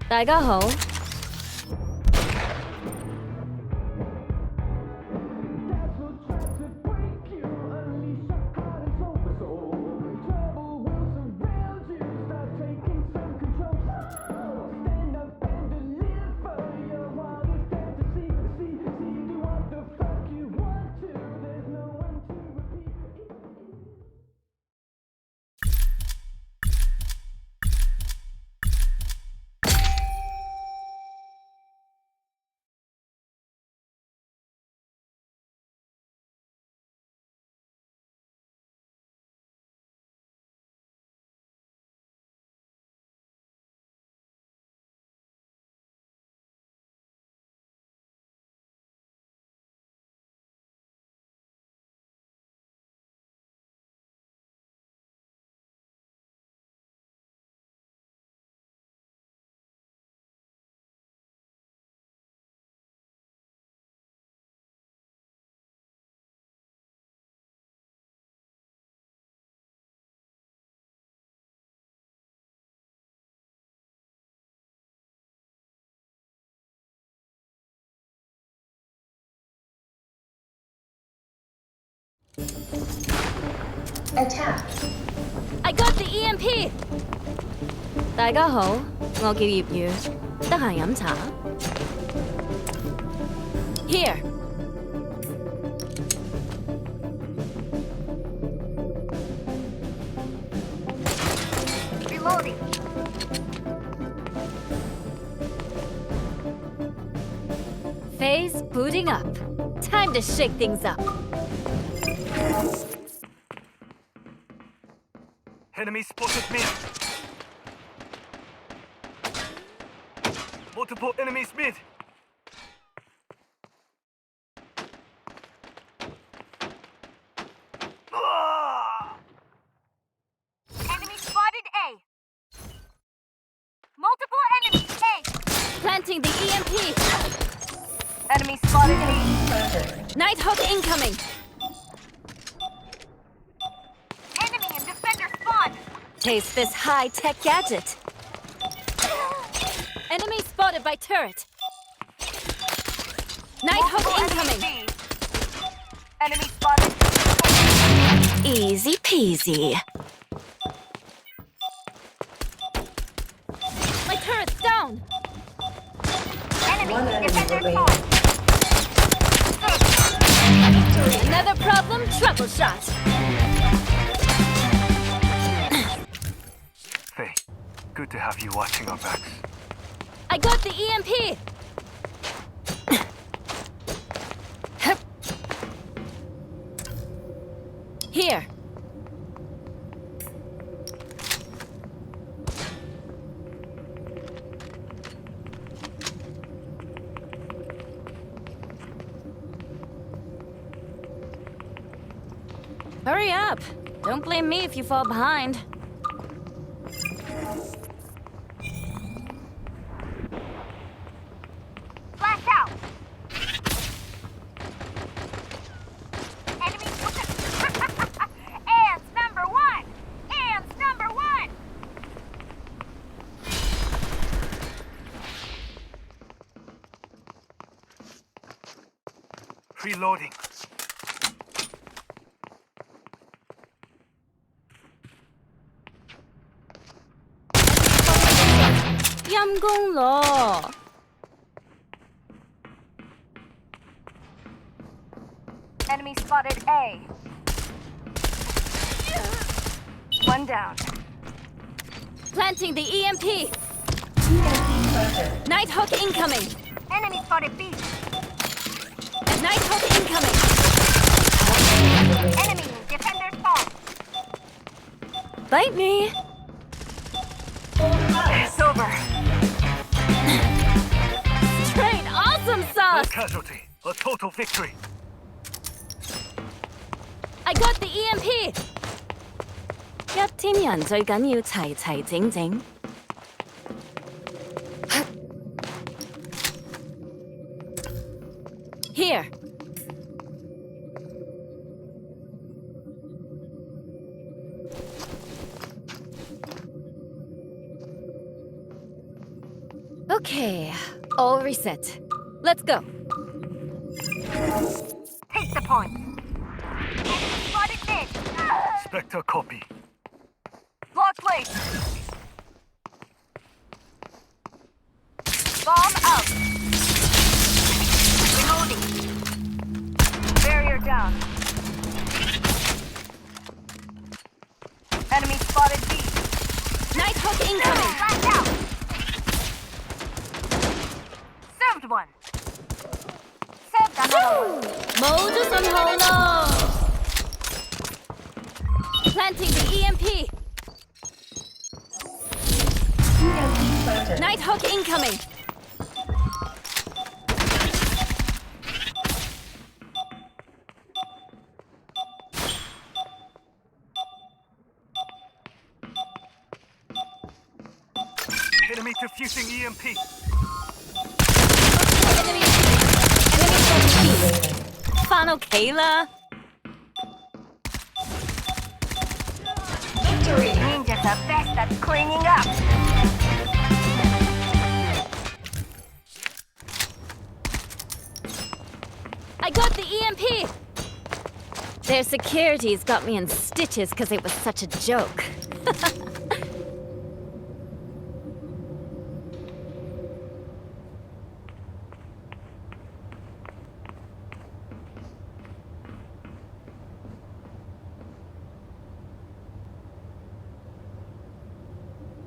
大家好。Attack. I got the EMP。大家好，我叫葉宇，得閒飲茶。Here。Reloading. Phase booting up. Time to shake things up. Enemy spotted mid. Multiple enemies mid. Enemy spotted A. Multiple enemies A. Planting the EMP. Enemy spotted A. Nighthawk incoming. Enemy and defender spawn. Taste this high-tech gadget. Enemy spotted by turret. Nighthawk Multiple incoming. enemies B. Enemy spotted. Easy peasy. My turret's down. Enemy defender spawn. Another problem troubleshot. Faye, good to have you watching our backs. I got the EMP. Here. Hurry up. Don't blame me if you fall behind. Flash out. Enemy. Ants number one. Ants number one. Reloading.陰公咯。Enemy spotted A. One down. Planting the EMP. Nighthawk incoming. Enemy spotted B. Nighthawk incoming. Enemy defender spawn. Bite me. It's over. Train awesome. lost. Casualty. A total victory. I got the EMP. 一 team 人最緊要齊齊整整。Here. Okay, all reset. Let's go. Take the point. Spotted mid. Spectre copy. Block place. Bomb out. Reloading. Barrier down. Enemy spotted B. Nighthawk incoming. Flash out. Served one. Served another one. 冇咗信號咯。Planting the EMP. Nighthawk incoming. Enemy defusing EMP. Enemy enemy 返屋企啦。Ninjas are best at cleaning up. I got the EMP. Their security's got me in stitches because it was such a joke.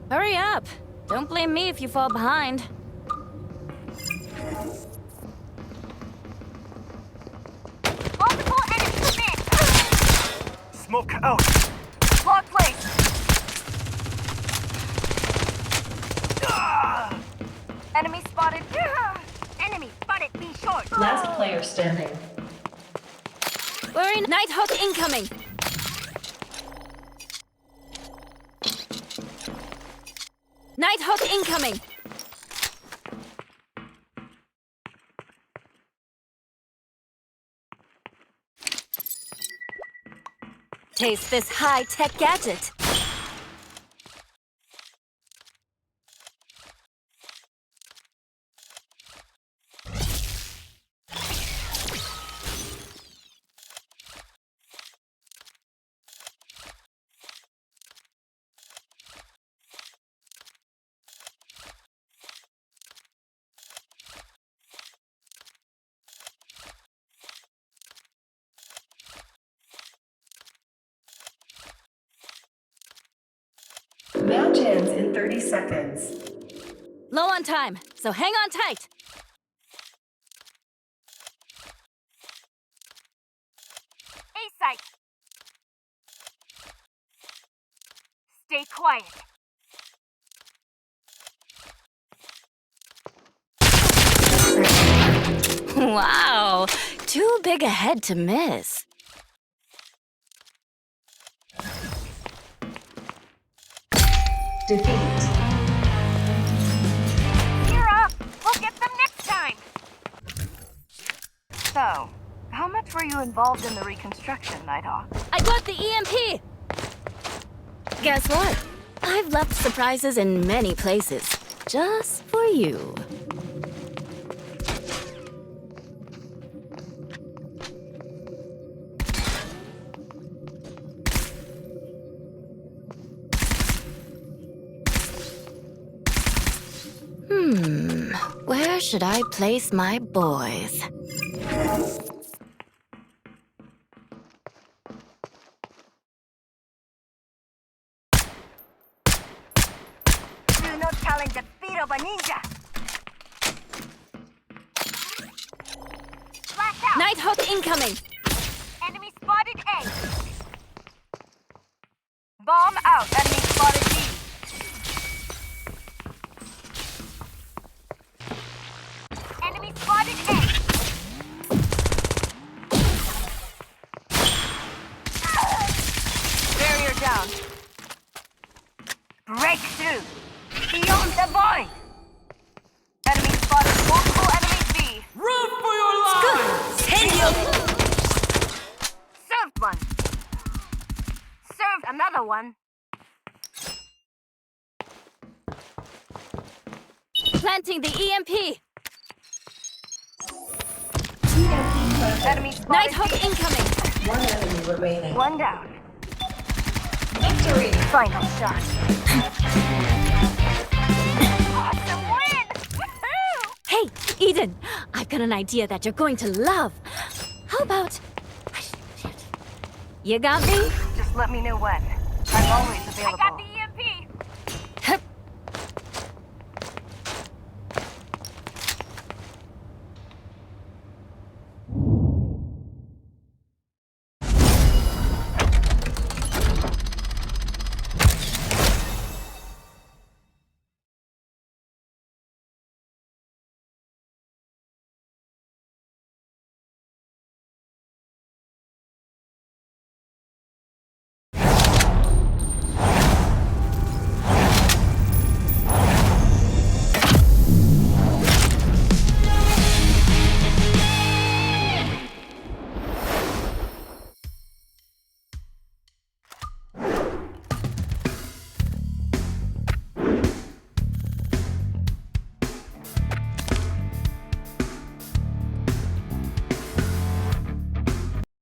Hurry up! Don't blame me if you fall behind. Multiple enemies mid. Smoke out. Block place. Enemy spotted. Enemy spotted B short. Last player standing. We're in Nighthawk incoming. Nighthawk incoming. Taste this high-tech gadget. Match ends in 30 seconds. Low on time, so hang on tight. A site. Stay quiet. Wow, too big a head to miss. Defeat. Cheer up. We'll get them next time. So, how much were you involved in the reconstruction, Nighthawk? I got the EMP! Guess what? I've left surprises in many places, just for you. Where should I place my boys? Do not challenge the speed of a ninja. Flash out. Nighthawk incoming! Enemy spotted A. Bomb out. Enemy spotted B. Enemy spotted A. one. Planting the EMP. Enemy spotted. Nighthawk incoming. One enemy remaining. One down. Victory! Final shot. Awesome win! Woohoo! Hey, Eden, I've got an idea that you're going to love. How about... You got me? Just let me know when. I'm always available.